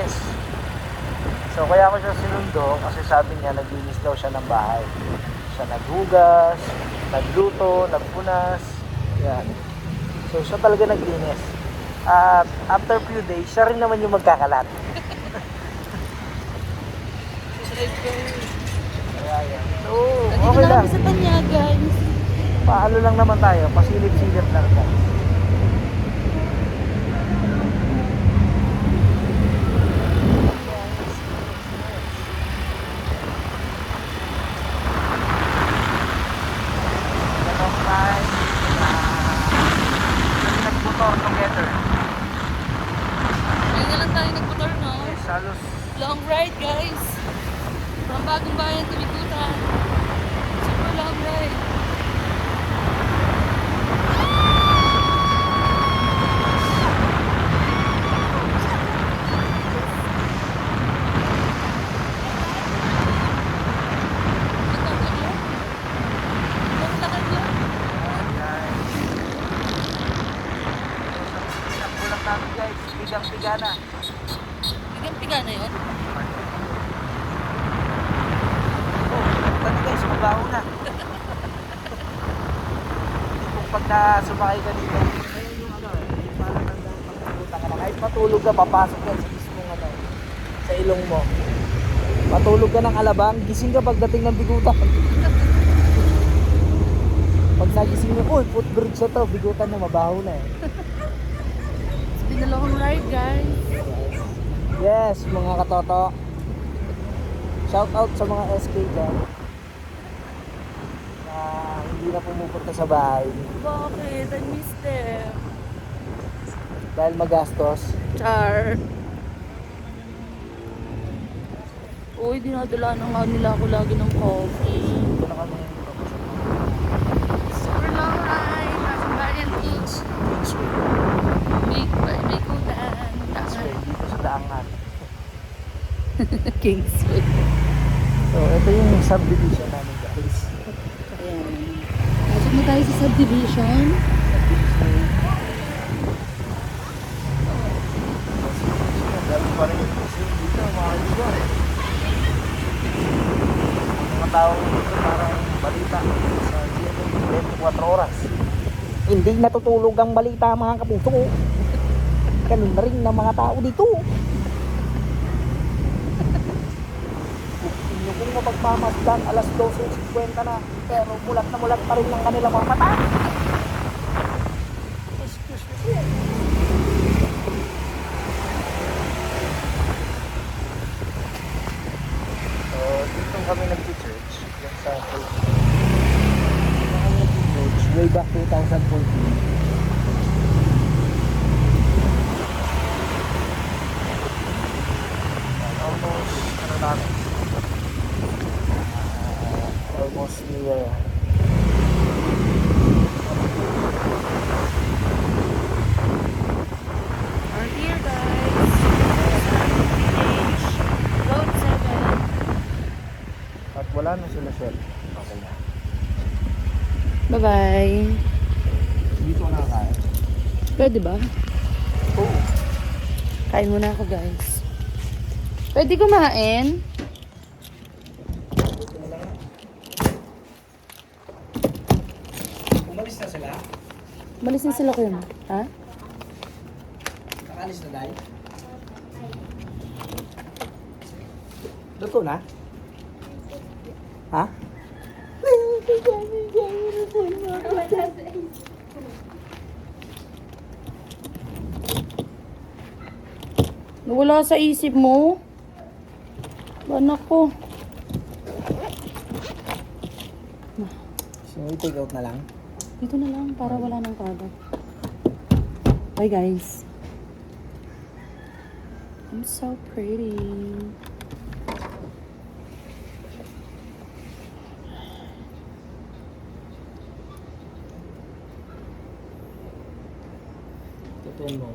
maglinis. So kaya ako siya sinundo kasi sabi niya naglinis daw siya ng bahay. Siya naghugas, nagluto, nagpunas. Yan. So siya talaga naglinis. At after few days, siya rin naman yung magkakalat. Kaya yan. So, okay lang. Sa kanya, guys. Paano lang naman tayo, pasilip-silip lang tayo. Nagmotor together. Ngayon na lang tayo nagmotor, no? Yes, halos Long ride, guys. From Bagong Bayan to Bikutan. Super long ride. kulang namin guys, bigang-biga na. Bigang-biga na yun? Oh, tani guys, mabaho na. Kung pagka sumakay ka dito, ayun yung ano, yung parang pagkakutan ka na. Kahit matulog ka, papasok ka sa mismong ano, sa ilong mo. Matulog ka ng alabang, gising ka pagdating ng Bigutan. Pag nagising mo, uy, footbridge na to, Bigutan na, mabaho na eh. It's been a long ride, guys. Yes, mga katoto. Shout out sa mga SK dyan na hindi na pumupunta sa bahay Bakit? I miss them. dahil magastos. Char. Uy, dinadala na nga nila ako lagi ng coffee. Dito na kami Super long ride. Bagong Bayan Beach. Kingsway. Bikutan. Kingsway, dito sa Daangan. Kingsway. So, ito yung subdivision namin guys. Ayan. Pasok na tayo sa subdivision. Dahil pa rin yung kasi dito mga kaibigan. Ang mga tao dito parang balita sa GMA 24 oras. Hindi natutulog ang balita mga kapuso. Ganun na rin ng mga tao dito. Kung mapagmamasdan, alas 12:50 na, pero mulat na mulat pa rin ng kanilang mga mata. Excuse me. So, dito kami nag-church. Yan sa church. Dito kami nag-church way back 2014. Almost, ano namin? Almost near. We're here, guys. Village. Road 7. At wala na sila shell. Okay na. Bye-bye. Dito na kaya. Pwede ba? Oo. Kain muna ako, guys. Pwede kumain? Umalis na sila? Malis na sila kuya mo. Ha? Nakalis na dahil? Luto na? Ha? Wala sa isip mo? Anak ko. So, i-take out na lang? Dito na lang para wala nang kagat. Bye, guys. I'm so pretty. Totoo mo.